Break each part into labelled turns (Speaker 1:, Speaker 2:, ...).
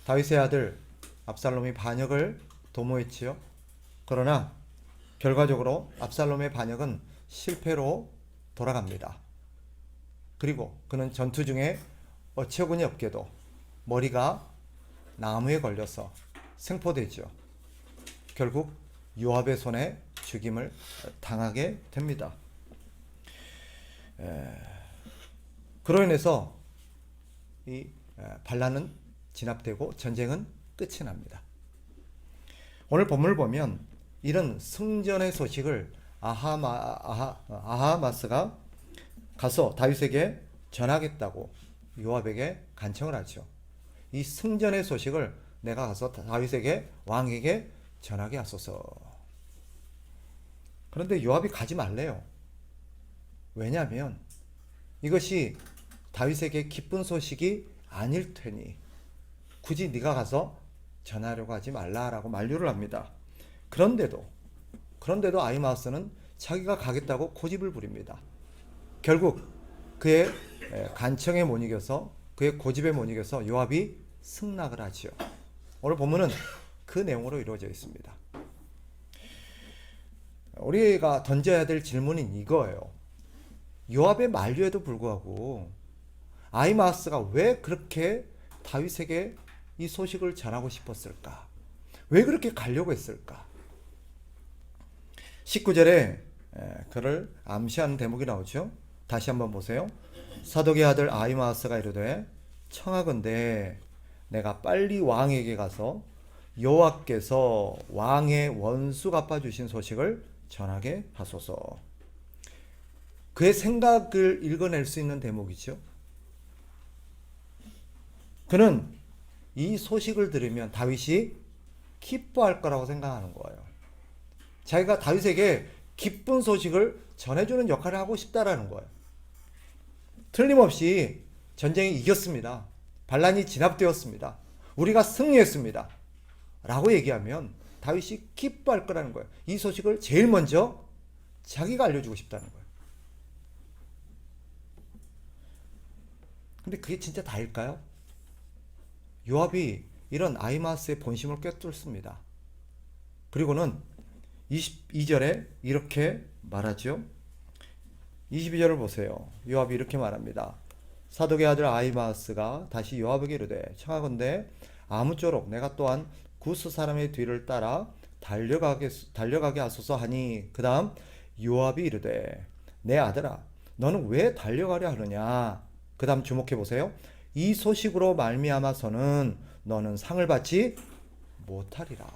Speaker 1: 다윗의 아들 압살롬이 반역을 도모했지요. 그러나 결과적으로 압살롬의 반역은 실패로 돌아갑니다. 그리고 그는 전투 중에 어처구니 없게도 머리가 나무에 걸려서 생포되죠. 결국 요압의 손에 죽임을 당하게 됩니다. 그로 인해서 이 반란은 진압되고 전쟁은 끝이 납니다. 오늘 본문을 보면 이런 승전의 소식을 아하마스가 가서 다윗에게 전하겠다고 요압에게 간청을 하죠. 이 승전의 소식을 내가 가서 다윗에게 왕에게 전하게 하소서. 그런데 요압이 가지 말래요. 왜냐하면 이것이 다윗에게 기쁜 소식이 아닐 테니 굳이 네가 가서 전하려고 하지 말라라고 만류를 합니다. 그런데도 아히마아스는 자기가 가겠다고 고집을 부립니다. 결국 그의 간청에 못 이겨서, 그의 고집에 못 이겨서 요압이 승낙을 하지요. 오늘 본문은 그 내용으로 이루어져 있습니다. 우리가 던져야 될 질문은 이거예요. 요압의 만류에도 불구하고 아히마아스가 왜 그렇게 다윗에게 이 소식을 전하고 싶었을까? 왜 그렇게 가려고 했을까? 19절에 그를 암시하는 대목이 나오죠. 다시 한번 보세요. 사독의 아들 아히마아스가 이르되 청하건대 내가 빨리 왕에게 가서 여호와께서 왕의 원수 갚아주신 소식을 전하게 하소서. 그의 생각을 읽어낼 수 있는 대목이죠. 그는 이 소식을 들으면 다윗이 기뻐할 거라고 생각하는 거예요. 자기가 다윗에게 기쁜 소식을 전해주는 역할을 하고 싶다라는 거예요. 틀림없이 전쟁이 이겼습니다. 반란이 진압되었습니다. 우리가 승리했습니다. 라고 얘기하면 다윗이 기뻐할 거라는 거예요. 이 소식을 제일 먼저 자기가 알려주고 싶다는 거예요. 근데 그게 진짜 다일까요? 요압이 이런 아히마아스의 본심을 꿰뚫습니다. 그리고는 22절에 이렇게 말하죠. 22절을 보세요. 요압이 이렇게 말합니다. 사독의 아들 아히마아스가 다시 요압에게 이르되 청하건대 아무쪼록 내가 또한 구스 사람의 뒤를 따라 달려가게 하소서 하니 그 다음 요압이 이르되 내 아들아 너는 왜 달려가려 하느냐. 그 다음 주목해 보세요. 이 소식으로 말미암아서는 너는 상을 받지 못하리라.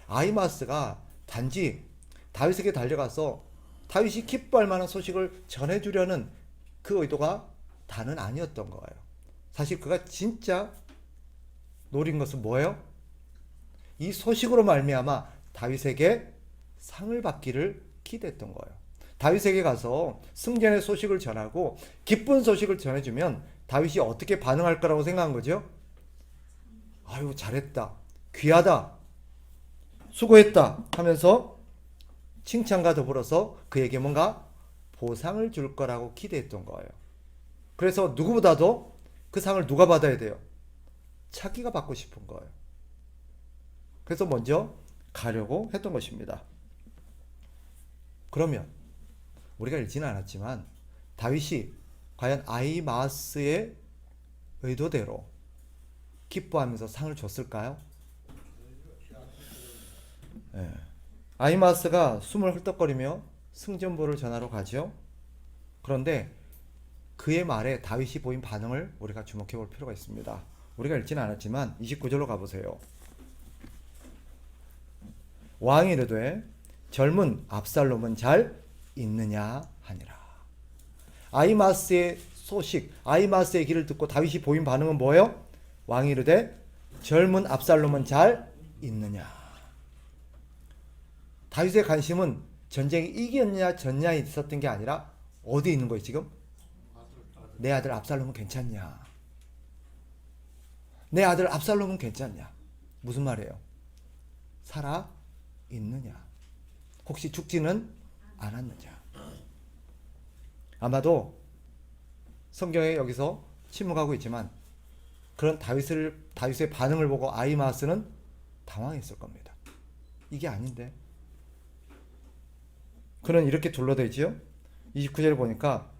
Speaker 1: 아히마아스가 단지 다윗에게 달려가서 다윗이 기뻐할 만한 소식을 전해주려는 그 의도가 다는 아니었던 거예요. 사실 그가 진짜 노린 것은 뭐예요? 이 소식으로 말미암아 다윗에게 상을 받기를 기대했던 거예요. 다윗에게 가서 승전의 소식을 전하고 기쁜 소식을 전해주면 다윗이 어떻게 반응할 거라고 생각한 거죠? 아유 잘했다, 귀하다, 수고했다 하면서 칭찬과 더불어서 그에게 뭔가 보상을 줄 거라고 기대했던 거예요. 그래서 누구보다도 그 상을 누가 받아야 돼요? 자기가 받고 싶은 거예요. 그래서 먼저 가려고 했던 것입니다. 그러면 우리가 읽지는 않았지만 다윗이 과연 아히마아스의 의도대로 기뻐하면서 상을 줬을까요? 네. 아히마아스가 숨을 헐떡거리며 승전보를 전하러 가죠. 그런데 그의 말에 다윗이 보인 반응을 우리가 주목해 볼 필요가 있습니다. 우리가 읽지는 않았지만 29절로 가보세요. 왕이 이르되 젊은 압살롬은 잘 있느냐 하니라. 아히마아스의 소식, 아히마아스의 길을 듣고 다윗이 보인 반응은 뭐예요? 왕이 이르되 젊은 압살롬은 잘 있느냐. 다윗의 관심은 전쟁이 이겼냐 졌냐에 있었던 게 아니라 어디에 있는 거예요 지금? 내 아들 압살롬은 괜찮냐? 내 아들 압살롬은 괜찮냐? 무슨 말이에요? 살아 있느냐? 혹시 죽지는 않았느냐? 아마도 성경에 여기서 침묵하고 있지만 그런 다윗의 반응을 보고 아히마아스는 당황했을 겁니다. 이게 아닌데. 그는 이렇게 둘러대지요. 29절에 보니까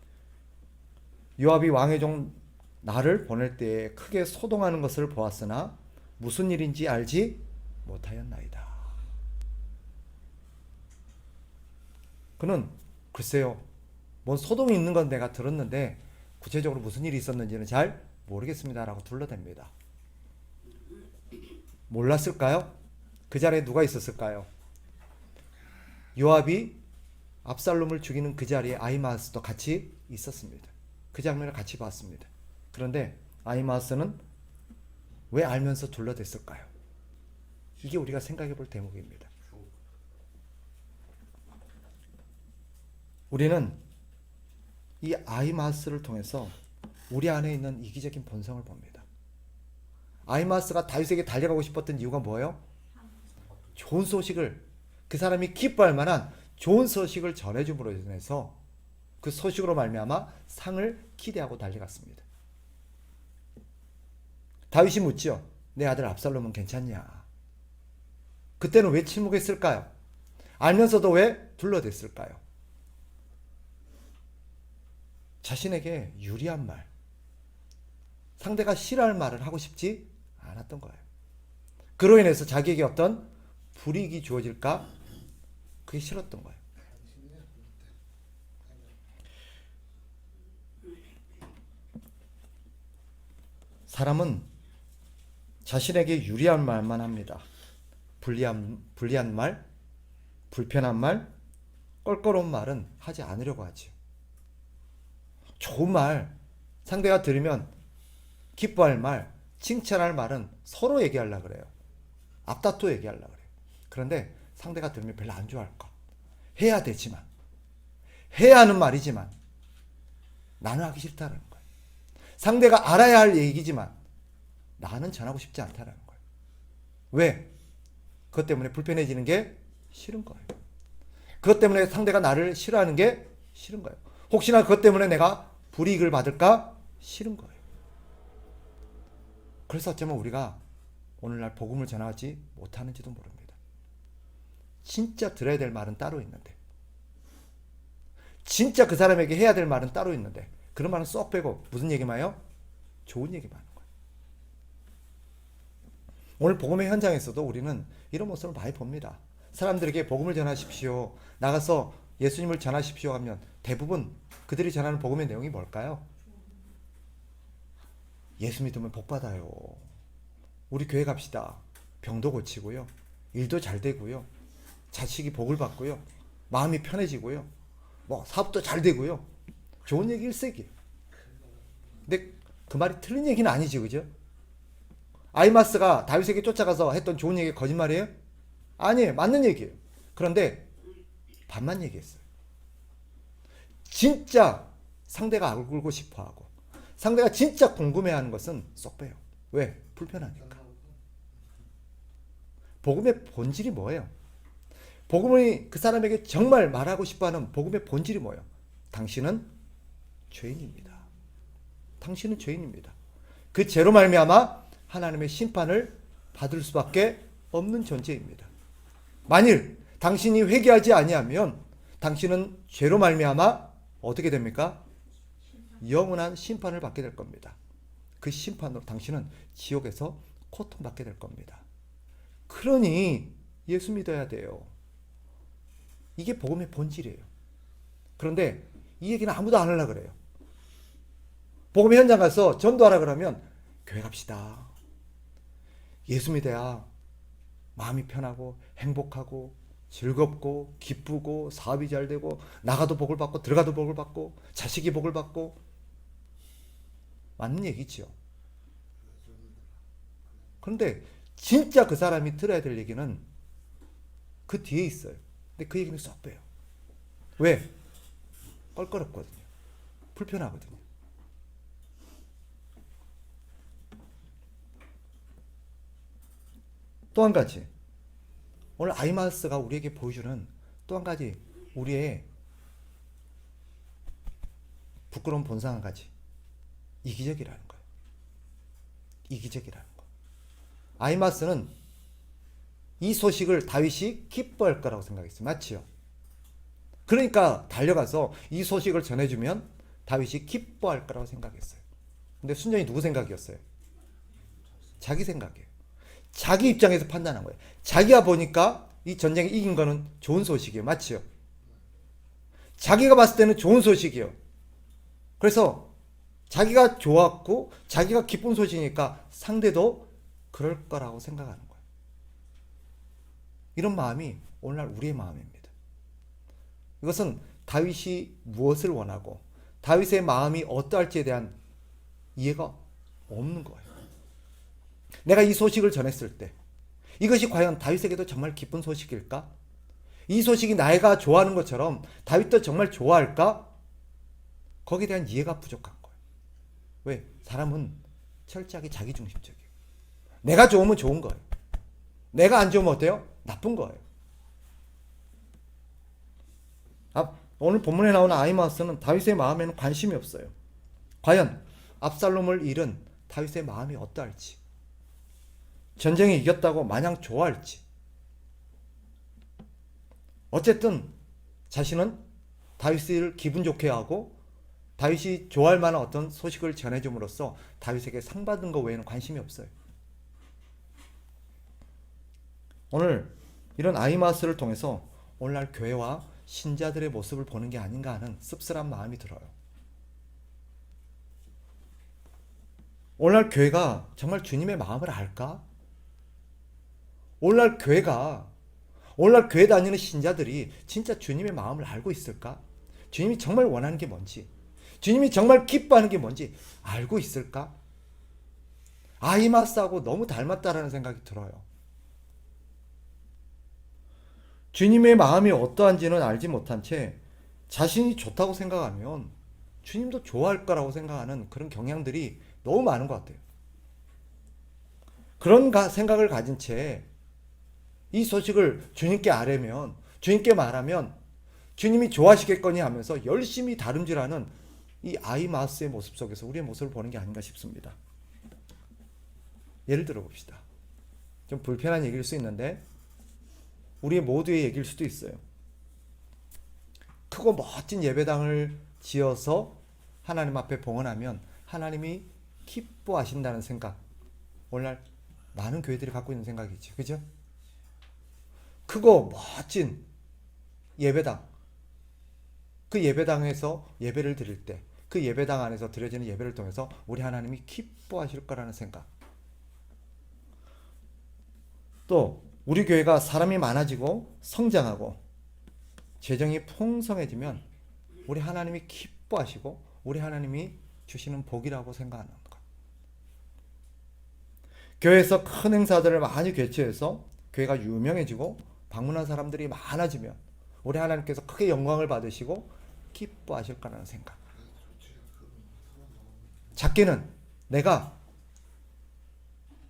Speaker 1: 요압이 왕의 종 나를 보낼 때에 크게 소동하는 것을 보았으나 무슨 일인지 알지 못하였나이다. 그는 글쎄요, 뭔 소동이 있는 건 내가 들었는데 구체적으로 무슨 일이 있었는지는 잘 모르겠습니다라고 둘러댑니다. 몰랐을까요? 그 자리에 누가 있었을까요? 요압이 압살롬을 죽이는 그 자리에 아히마아스도 같이 있었습니다. 그 장면을 같이 봤습니다. 그런데 아히마아스는 왜 알면서 둘러댔을까요? 이게 우리가 생각해 볼 대목입니다. 우리는 이 아히마아스를 통해서 우리 안에 있는 이기적인 본성을 봅니다. 아히마아스가 다윗에게 달려가고 싶었던 이유가 뭐예요? 좋은 소식을, 그 사람이 기뻐할 만한 좋은 소식을 전해줌으로 인해서 그 소식으로 말미암아 상을 기대하고 달려갔습니다. 다윗이 묻죠. 내 아들 압살롬은 괜찮냐? 그때는 왜 침묵했을까요? 알면서도 왜 둘러댔을까요? 자신에게 유리한 말, 상대가 싫어할 말을 하고 싶지 않았던 거예요. 그로 인해서 자기에게 어떤 불이익이 주어질까? 그게 싫었던 거예요. 사람은 자신에게 유리한 말만 합니다. 불리한 말, 불편한 말, 껄끄러운 말은 하지 않으려고 하죠. 좋은 말, 상대가 들으면 기뻐할 말, 칭찬할 말은 서로 얘기하려고 그래요. 앞다투어 얘기하려고 그래요. 그런데 상대가 들으면 별로 안 좋아할 것. 해야 되지만, 해야 하는 말이지만 나는 하기 싫다는 거예요. 상대가 알아야 할 얘기지만 나는 전하고 싶지 않다는 거예요. 왜? 그것 때문에 불편해지는 게 싫은 거예요. 그것 때문에 상대가 나를 싫어하는 게 싫은 거예요. 혹시나 그것 때문에 내가 불이익을 받을까 싫은 거예요. 그래서 어쩌면 우리가 오늘날 복음을 전하지 못하는지도 모릅니다. 진짜 들어야 될 말은 따로 있는데, 진짜 그 사람에게 해야 될 말은 따로 있는데, 그런 말은 쏙 빼고 무슨 얘기만 해요? 좋은 얘기만 하는 거예요. 오늘 복음의 현장에서도 우리는 이런 모습을 많이 봅니다. 사람들에게 복음을 전하십시오, 나가서 예수님을 전하십시오 하면 대부분 그들이 전하는 복음의 내용이 뭘까요? 예수 믿으면 복 받아요. 우리 교회 갑시다. 병도 고치고요. 일도 잘 되고요. 자식이 복을 받고요. 마음이 편해지고요. 뭐 사업도 잘 되고요. 좋은 얘기 일색이에요. 근데 그 말이 틀린 얘기는 아니지, 그죠? 아히마스가 다윗에게 쫓아가서 했던 좋은 얘기 거짓말이에요? 아니에요. 맞는 얘기예요. 그런데 반만 얘기했어요. 진짜 상대가 알고 싶어하고 상대가 진짜 궁금해하는 것은 쏙 빼요. 왜? 불편하니까. 복음의 본질이 뭐예요? 복음이 그 사람에게 정말 말하고 싶어하는 복음의 본질이 뭐예요? 당신은 죄인입니다. 당신은 죄인입니다. 그 죄로 말미암아 하나님의 심판을 받을 수밖에 없는 존재입니다. 만일 당신이 회개하지 아니하면 당신은 죄로 말미암아 어떻게 됩니까? 영원한 심판을 받게 될 겁니다. 그 심판으로 당신은 지옥에서 고통받게 될 겁니다. 그러니 예수 믿어야 돼요. 이게 복음의 본질이에요. 그런데 이 얘기는 아무도 안 하려고 그래요. 복음의 현장 가서 전도하라 그러면 교회 갑시다. 예수 믿어야 마음이 편하고 행복하고 즐겁고 기쁘고 사업이 잘 되고 나가도 복을 받고 들어가도 복을 받고 자식이 복을 받고 맞는 얘기죠. 그런데 진짜 그 사람이 들어야 될 얘기는 그 뒤에 있어요. 근데 그 얘기는 쏙 빼요. 왜? 껄끄럽거든요. 불편하거든요. 또 한 가지, 오늘 아히마아스가 우리에게 보여주는 또 한 가지 우리의 부끄러운 본성 한 가지, 이기적이라는 거예요. 이기적이라는 거. 아히마스는 이 소식을 다윗이 기뻐할 거라고 생각했어요. 맞지요? 그러니까 달려가서 이 소식을 전해주면 다윗이 기뻐할 거라고 생각했어요. 근데 순전히 누구 생각이었어요? 자기 생각이에요. 자기 입장에서 판단한 거예요. 자기가 보니까 이 전쟁에 이긴 거는 좋은 소식이에요. 맞지요? 자기가 봤을 때는 좋은 소식이에요. 그래서 자기가 좋았고 자기가 기쁜 소식이니까 상대도 그럴 거라고 생각하는 거예요. 이런 마음이 오늘날 우리의 마음입니다. 이것은 다윗이 무엇을 원하고 다윗의 마음이 어떠할지에 대한 이해가 없는 거예요. 내가 이 소식을 전했을 때 이것이 과연 다윗에게도 정말 기쁜 소식일까? 이 소식이 내가 좋아하는 것처럼 다윗도 정말 좋아할까? 거기에 대한 이해가 부족한 거예요. 왜? 사람은 철저하게 자기중심적이에요. 내가 좋으면 좋은 거예요. 내가 안 좋으면 어때요? 나쁜 거예요. 오늘 본문에 나오는 아히마아스는 다윗의 마음에는 관심이 없어요. 과연 압살롬을 잃은 다윗의 마음이 어떠할지, 전쟁에 이겼다고 마냥 좋아할지. 어쨌든 자신은 다윗을 기분 좋게 하고 다윗이 좋아할 만한 어떤 소식을 전해줌으로써 다윗에게 상 받은 것 외에는 관심이 없어요. 오늘 이런 아히마아스를 통해서 오늘날 교회와 신자들의 모습을 보는 게 아닌가 하는 씁쓸한 마음이 들어요. 오늘날 교회가 정말 주님의 마음을 알까? 오늘날 교회 다니는 신자들이 진짜 주님의 마음을 알고 있을까? 주님이 정말 원하는 게 뭔지, 주님이 정말 기뻐하는 게 뭔지 알고 있을까? 아히마아스하고 너무 닮았다라는 생각이 들어요. 주님의 마음이 어떠한지는 알지 못한 채 자신이 좋다고 생각하면 주님도 좋아할 거라고 생각하는 그런 경향들이 너무 많은 것 같아요. 그런 생각을 가진 채 이 소식을 주님께 아뢰면, 주님께 말하면 주님이 좋아하시겠거니 하면서 열심히 다름질하는 이 아히마아스의 모습 속에서 우리의 모습을 보는 게 아닌가 싶습니다. 예를 들어 봅시다. 좀 불편한 얘기일 수 있는데 우리 모두의 얘기일 수도 있어요. 크고 멋진 예배당을 지어서 하나님 앞에 봉헌하면 하나님이 기뻐하신다는 생각, 오늘날 많은 교회들이 갖고 있는 생각이죠. 그죠? 크고 멋진 예배당, 그 예배당에서 예배를 드릴 때 그 예배당 안에서 드려지는 예배를 통해서 우리 하나님이 기뻐하실 거라는 생각. 또 우리 교회가 사람이 많아지고 성장하고 재정이 풍성해지면 우리 하나님이 기뻐하시고 우리 하나님이 주시는 복이라고 생각하는 것. 교회에서 큰 행사들을 많이 개최해서 교회가 유명해지고 방문한 사람들이 많아지면 우리 하나님께서 크게 영광을 받으시고 기뻐하실 거라는 생각. 작게는 내가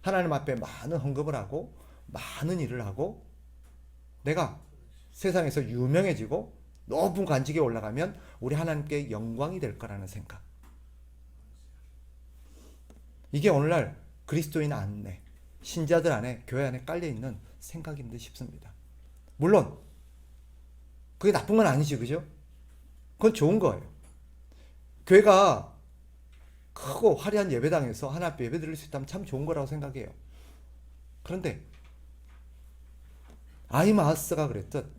Speaker 1: 하나님 앞에 많은 헌금을 하고 많은 일을 하고 내가 세상에서 유명해지고 높은 관직에 올라가면 우리 하나님께 영광이 될 거라는 생각. 이게 오늘날 그리스도인 안에, 신자들 안에, 교회 안에 깔려있는 생각인 듯 싶습니다. 물론 그게 나쁜 건 아니지, 그죠? 그건 좋은 거예요. 교회가 크고 화려한 예배당에서 하나님 앞에 예배 드릴 수 있다면 참 좋은 거라고 생각해요. 그런데 아히마아스가 그랬듯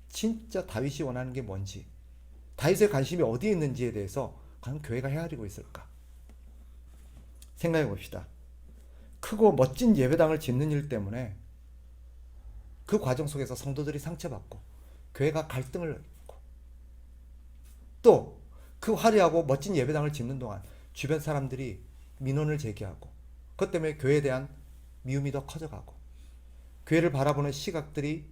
Speaker 1: 진짜 다윗이 원하는 게 뭔지, 다윗의 관심이 어디에 있는지에 대해서 과연 교회가 헤아리고 있을까? 생각해 봅시다. 크고 멋진 예배당을 짓는 일 때문에 그 과정 속에서 성도들이 상처받고 교회가 갈등을 겪고 또 그 화려하고 멋진 예배당을 짓는 동안 주변 사람들이 민원을 제기하고 그것 때문에 교회에 대한 미움이 더 커져가고 교회를 바라보는 시각들이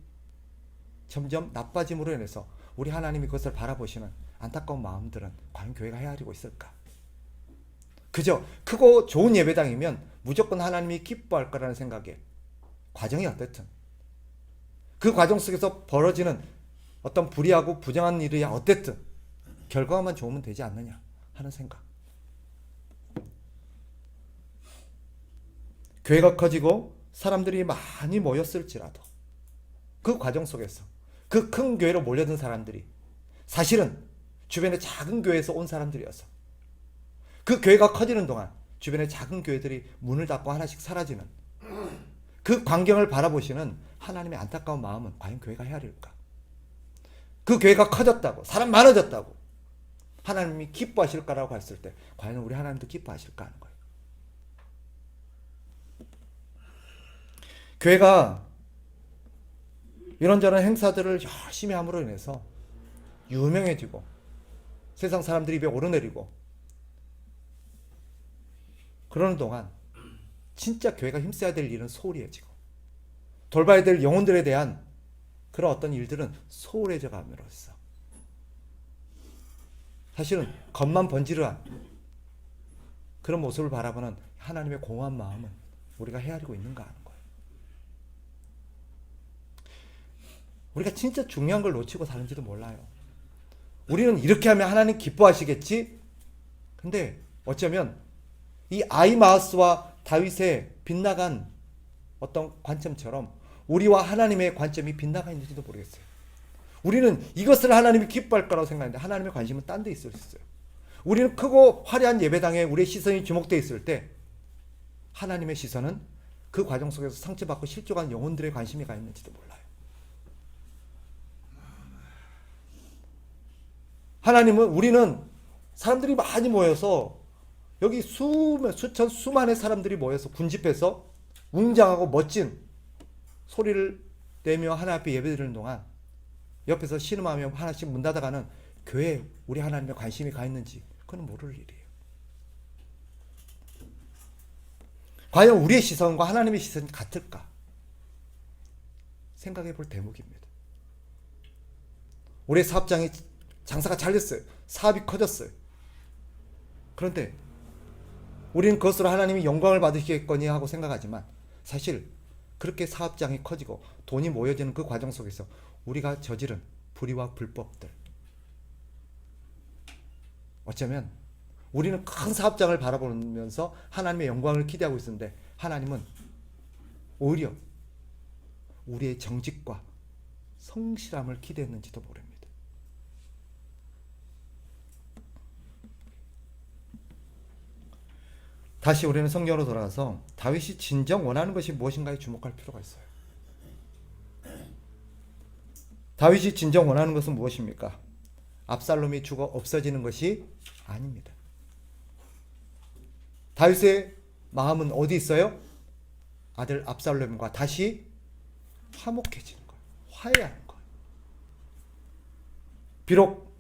Speaker 1: 점점 나빠짐으로 인해서 우리 하나님이 그것을 바라보시는 안타까운 마음들은 과연 교회가 헤아리고 있을까? 그저 크고 좋은 예배당이면 무조건 하나님이 기뻐할 거라는 생각에 과정이 어떻든 그 과정 속에서 벌어지는 어떤 불의하고 부정한 일이 어쨌든 결과만 좋으면 되지 않느냐 하는 생각. 교회가 커지고 사람들이 많이 모였을지라도 그 과정 속에서 그 큰 교회로 몰려든 사람들이 사실은 주변의 작은 교회에서 온 사람들이어서 그 교회가 커지는 동안 주변의 작은 교회들이 문을 닫고 하나씩 사라지는 그 광경을 바라보시는 하나님의 안타까운 마음은 과연 교회가 헤아릴까? 그 교회가 커졌다고, 사람 많아졌다고 하나님이 기뻐하실까라고 했을 때 과연 우리 하나님도 기뻐하실까 하는 거예요. 교회가 이런저런 행사들을 열심히 함으로 인해서 유명해지고 세상 사람들이 입에 오르내리고 그러는 동안 진짜 교회가 힘써야 될 일은 소홀해지고 돌봐야 될 영혼들에 대한 그런 어떤 일들은 소홀해져 감으로써 사실은 겉만 번지르한 그런 모습을 바라보는 하나님의 공허한 마음은 우리가 헤아리고 있는가 하는 거예요. 우리가 진짜 중요한 걸 놓치고 사는지도 몰라요. 우리는 이렇게 하면 하나님 기뻐하시겠지? 근데 어쩌면 이 아히마아스와 다윗의 빗나간 어떤 관점처럼 우리와 하나님의 관점이 빗나가 있는지도 모르겠어요. 우리는 이것을 하나님이 기뻐할 거라고 생각하는데 하나님의 관심은 딴 데 있을 수 있어요. 우리는 크고 화려한 예배당에 우리의 시선이 주목되어 있을 때 하나님의 시선은 그 과정 속에서 상처받고 실족한 영혼들의 관심이 가 있는지도 몰라요. 하나님은 우리는 사람들이 많이 모여서 여기 수천 수만의 사람들이 모여서 군집해서 웅장하고 멋진 소리를 내며 하나님 앞에 예배드리는 동안 옆에서 신음하며 하나씩 문 닫아가는 교회에 우리 하나님의 관심이 가 있는지 그건 모를 일이에요. 과연 우리의 시선과 하나님의 시선이 같을까? 생각해 볼 대목입니다. 우리의 사업장이 장사가 잘 됐어요. 사업이 커졌어요. 그런데 우리는 그것으로 하나님이 영광을 받으시겠거니 하고 생각하지만 사실 그렇게 사업장이 커지고 돈이 모여지는 그 과정 속에서 우리가 저지른 불의와 불법들 어쩌면 우리는 큰 사업장을 바라보면서 하나님의 영광을 기대하고 있었는데 하나님은 오히려 우리의 정직과 성실함을 기대했는지도 모릅니다. 다시 우리는 성경으로 돌아가서 다윗이 진정 원하는 것이 무엇인가에 주목할 필요가 있어요. 다윗이 진정 원하는 것은 무엇입니까? 압살롬이 죽어 없어지는 것이 아닙니다. 다윗의 마음은 어디 있어요? 아들 압살롬과 다시 화목해지는 거예요. 화해하는 거예요. 비록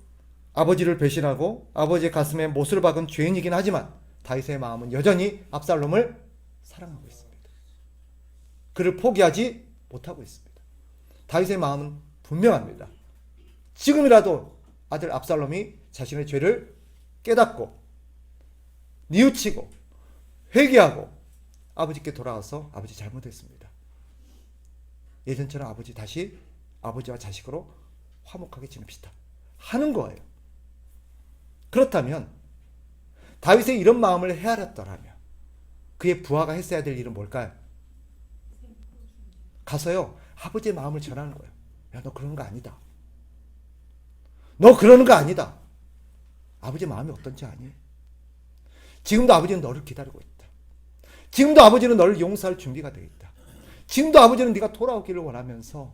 Speaker 1: 아버지를 배신하고 아버지의 가슴에 못을 박은 죄인이긴 하지만 다윗의 마음은 여전히 압살롬을 사랑하고 있습니다. 그를 포기하지 못하고 있습니다. 다윗의 마음은 분명합니다. 지금이라도 아들 압살롬이 자신의 죄를 깨닫고 뉘우치고 회개하고 아버지께 돌아와서 아버지 잘못했습니다. 예전처럼 아버지 다시 아버지와 자식으로 화목하게 지냅시다 하는 거예요. 그렇다면 다윗의 이런 마음을 헤아렸더라면 그의 부하가 했어야 될 일은 뭘까요? 가서요 아버지의 마음을 전하는 거예요. 야, 너 그러는 거 아니다. 너 그러는 거 아니다. 아버지의 마음이 어떤지 아니? 지금도 아버지는 너를 기다리고 있다. 지금도 아버지는 너를 용서할 준비가 되어 있다. 지금도 아버지는 네가 돌아오기를 원하면서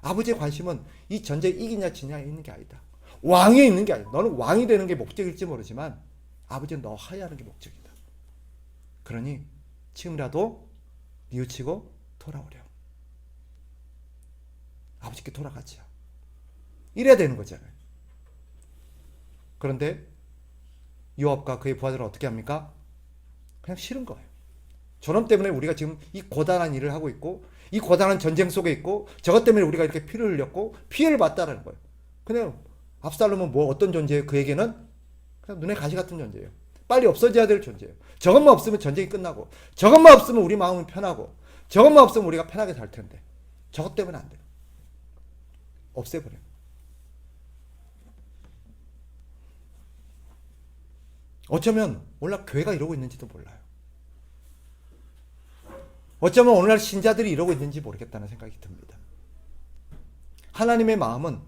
Speaker 1: 아버지의 관심은 이 전쟁에 이기냐 지냐에 있는 게 아니다. 왕위에 있는 게 아니다. 너는 왕이 되는 게 목적일지 모르지만 아버지는 너 화해하는 게 목적이다. 그러니 지금이라도 뉘우치고 돌아오렴. 아버지께 돌아가자. 이래야 되는 거잖아요. 그런데 요압과 그의 부하들은 어떻게 합니까? 그냥 싫은 거예요. 저놈 때문에 우리가 지금 이 고단한 일을 하고 있고 이 고단한 전쟁 속에 있고 저것 때문에 우리가 이렇게 피를 흘렸고 피해를 봤다라는 거예요. 근데 압살롬은 뭐 어떤 존재예요? 그에게는 그냥 눈에 가시 같은 존재예요. 빨리 없어져야 될 존재예요. 저것만 없으면 전쟁이 끝나고 저것만 없으면 우리 마음은 편하고 저것만 없으면 우리가 편하게 살 텐데 저것 때문에 안 돼요. 없애버려요. 어쩌면 몰라 교회가 이러고 있는지도 몰라요. 어쩌면 오늘날 신자들이 이러고 있는지 모르겠다는 생각이 듭니다. 하나님의 마음은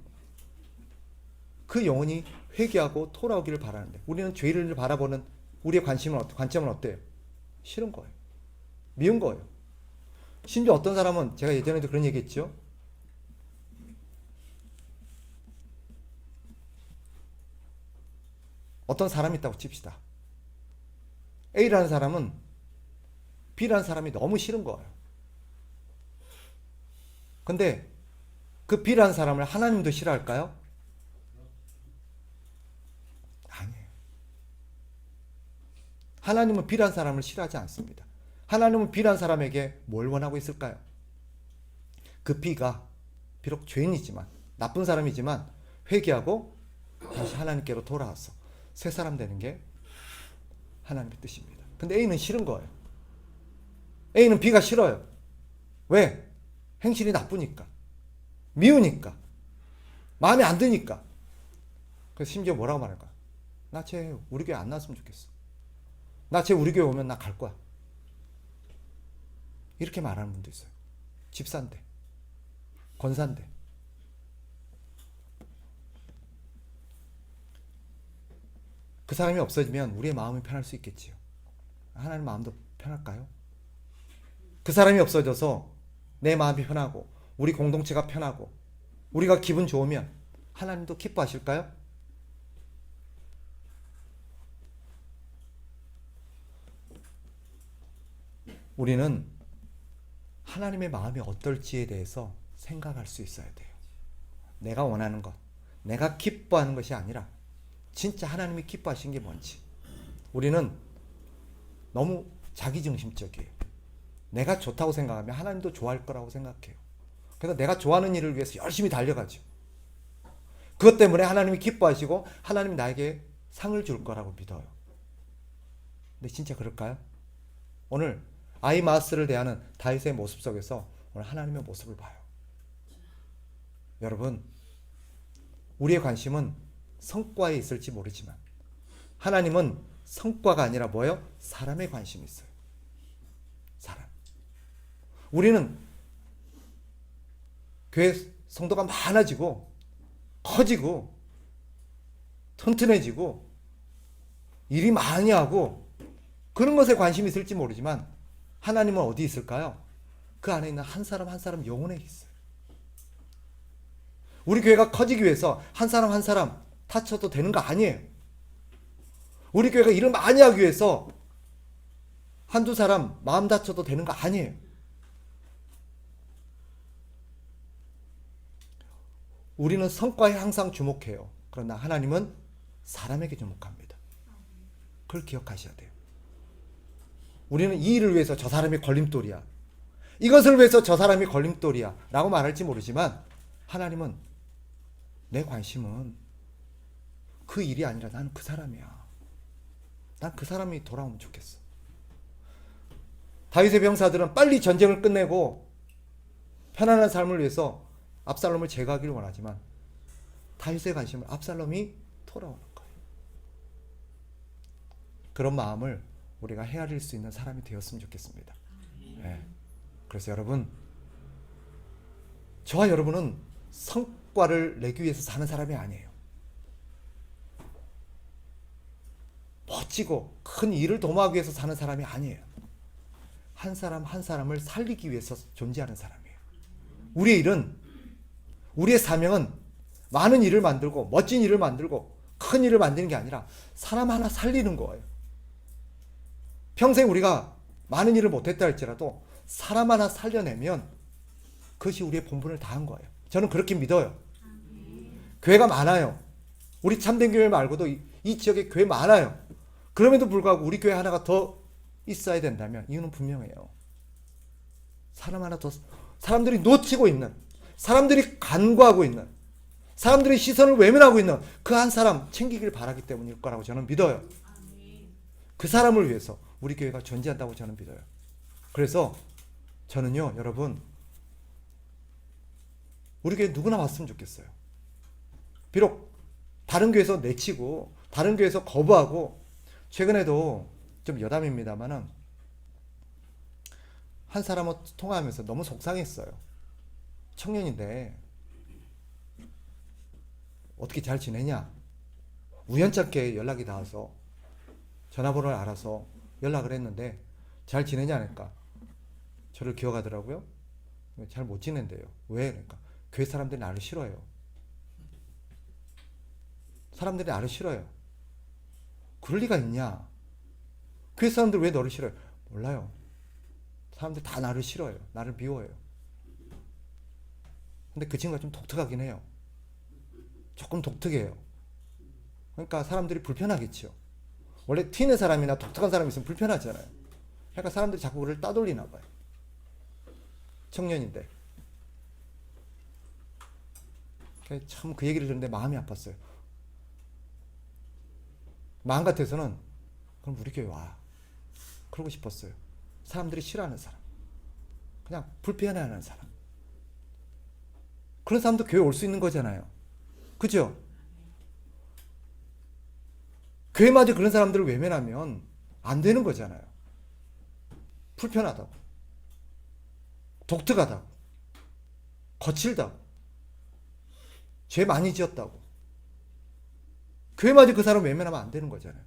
Speaker 1: 그 영혼이 회개하고 돌아오기를 바라는데 우리는 죄를 바라보는 우리의 관점은 어때요? 싫은 거예요. 미운 거예요. 심지어 어떤 사람은 제가 예전에도 그런 얘기 했죠. 어떤 사람이 있다고 칩시다. A라는 사람은 B라는 사람이 너무 싫은 거예요. 근데 그 B라는 사람을 하나님도 싫어할까요? 아니에요. 하나님은 B라는 사람을 싫어하지 않습니다. 하나님은 B라는 사람에게 뭘 원하고 있을까요? 그 B가 비록 죄인이지만 나쁜 사람이지만 회개하고 다시 하나님께로 돌아와서 새 사람 되는 게 하나님의 뜻입니다. 근데 A는 싫은 거예요. A는 B가 싫어요. 왜? 행실이 나쁘니까. 미우니까. 마음에 안 드니까. 그래서 심지어 뭐라고 말할까? 나 쟤 우리 교회 안 나왔으면 좋겠어. 나 쟤 우리 교회 오면 나 갈 거야. 이렇게 말하는 분도 있어요. 집사인데. 권사인데. 그 사람이 없어지면 우리의 마음이 편할 수 있겠지요. 하나님 마음도 편할까요? 그 사람이 없어져서 내 마음이 편하고 우리 공동체가 편하고 우리가 기분 좋으면 하나님도 기뻐하실까요? 우리는 하나님의 마음이 어떨지에 대해서 생각할 수 있어야 돼요. 내가 원하는 것, 내가 기뻐하는 것이 아니라 진짜 하나님이 기뻐하신 게 뭔지. 우리는 너무 자기중심적이에요. 내가 좋다고 생각하면 하나님도 좋아할 거라고 생각해요. 그래서 내가 좋아하는 일을 위해서 열심히 달려가죠. 그것 때문에 하나님이 기뻐하시고 하나님이 나에게 상을 줄 거라고 믿어요. 근데 진짜 그럴까요? 오늘 아히마아스를 대하는 다윗의 모습 속에서 오늘 하나님의 모습을 봐요. 여러분, 우리의 관심은 성과에 있을지 모르지만 하나님은 성과가 아니라 뭐예요? 사람에 관심이 있어요. 사람. 우리는 교회 성도가 많아지고 커지고 튼튼해지고 일이 많이 하고 그런 것에 관심이 있을지 모르지만 하나님은 어디 있을까요? 그 안에 있는 한 사람 한 사람 영혼에 있어요. 우리 교회가 커지기 위해서 한 사람 한 사람 다쳐도 되는 거 아니에요. 우리 교회가 일을 많이 하기 위해서 한두 사람 마음 다쳐도 되는 거 아니에요. 우리는 성과에 항상 주목해요. 그러나 하나님은 사람에게 주목합니다. 그걸 기억하셔야 돼요. 우리는 이 일을 위해서 저 사람이 걸림돌이야. 이것을 위해서 저 사람이 걸림돌이야. 라고 말할지 모르지만 하나님은 내 관심은 그 일이 아니라 나는 그 사람이야. 난 그 사람이 돌아오면 좋겠어. 다윗의 병사들은 빨리 전쟁을 끝내고 편안한 삶을 위해서 압살롬을 제거하기를 원하지만 다윗의 관심은 압살롬이 돌아오는 거예요. 그런 마음을 우리가 헤아릴 수 있는 사람이 되었으면 좋겠습니다. 네. 그래서 여러분, 저와 여러분은 성과를 내기 위해서 사는 사람이 아니에요. 멋지고 큰 일을 도모하기 위해서 사는 사람이 아니에요. 한 사람 한 사람을 살리기 위해서 존재하는 사람이에요. 우리의 일은, 우리의 사명은 많은 일을 만들고 멋진 일을 만들고 큰 일을 만드는 게 아니라 사람 하나 살리는 거예요. 평생 우리가 많은 일을 못했다 할지라도 사람 하나 살려내면 그것이 우리의 본분을 다한 거예요. 저는 그렇게 믿어요. 교회가 많아요. 우리 참된 교회 말고도 이 지역에 교회 많아요. 그럼에도 불구하고 우리 교회 하나가 더 있어야 된다면 이유는 분명해요. 사람 하나 더, 사람들이 놓치고 있는, 사람들이 간과하고 있는, 사람들의 시선을 외면하고 있는 그 한 사람 챙기길 바라기 때문일 거라고 저는 믿어요. 그 사람을 위해서 우리 교회가 존재한다고 저는 믿어요. 그래서 저는요, 여러분, 우리 교회 누구나 왔으면 좋겠어요. 비록 다른 교회에서 내치고 다른 교회에서 거부하고, 최근에도 좀 여담입니다만은 한 사람하고 통화하면서 너무 속상했어요. 청년인데 어떻게 잘 지내냐? 우연찮게 연락이 닿아서 전화번호를 알아서 연락을 했는데 잘 지내냐 하니까 저를 기억하더라고요. 잘 못 지낸대요. 왜? 그러니까 교회 사람들이 나를 싫어해요. 사람들이 나를 싫어해요. 그럴 리가 있냐? 교회 사람들 왜 너를 싫어해요? 몰라요. 사람들 다 나를 싫어해요. 나를 미워해요. 근데 그 친구가 좀 독특하긴 해요. 조금 독특해요. 그러니까 사람들이 불편하겠죠. 원래 튀는 사람이나 독특한 사람이 있으면 불편하잖아요. 그러니까 사람들이 자꾸 그를 따돌리나 봐요. 청년인데. 참 그 얘기를 듣는데 마음이 아팠어요. 마음 같아서는 그럼 우리 교회 와. 그러고 싶었어요. 사람들이 싫어하는 사람. 그냥 불편해하는 사람. 그런 사람도 교회 올 수 있는 거잖아요. 그죠? 교회마저 그런 사람들을 외면하면 안 되는 거잖아요. 불편하다고. 독특하다고. 거칠다고. 죄 많이 지었다고. 교회마저 그 사람 외면하면 안 되는 거잖아요.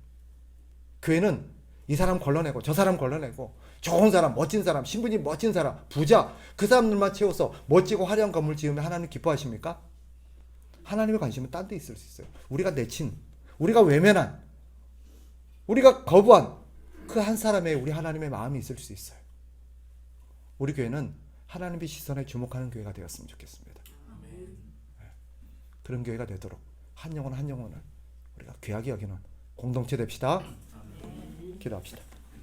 Speaker 1: 교회는 이 사람 걸러내고 저 사람 걸러내고 좋은 사람, 멋진 사람, 신분이 멋진 사람, 부자 그 사람들만 채워서 멋지고 화려한 건물 지으면 하나님 기뻐하십니까? 하나님의 관심은 딴 데 있을 수 있어요. 우리가 내친, 우리가 외면한, 우리가 거부한 그 한 사람에 우리 하나님의 마음이 있을 수 있어요. 우리 교회는 하나님의 시선에 주목하는 교회가 되었으면 좋겠습니다. 그런 교회가 되도록 한 영혼 한 영혼을 우리가 귀하게 여기는 공동체 됩시다. 기도합시다.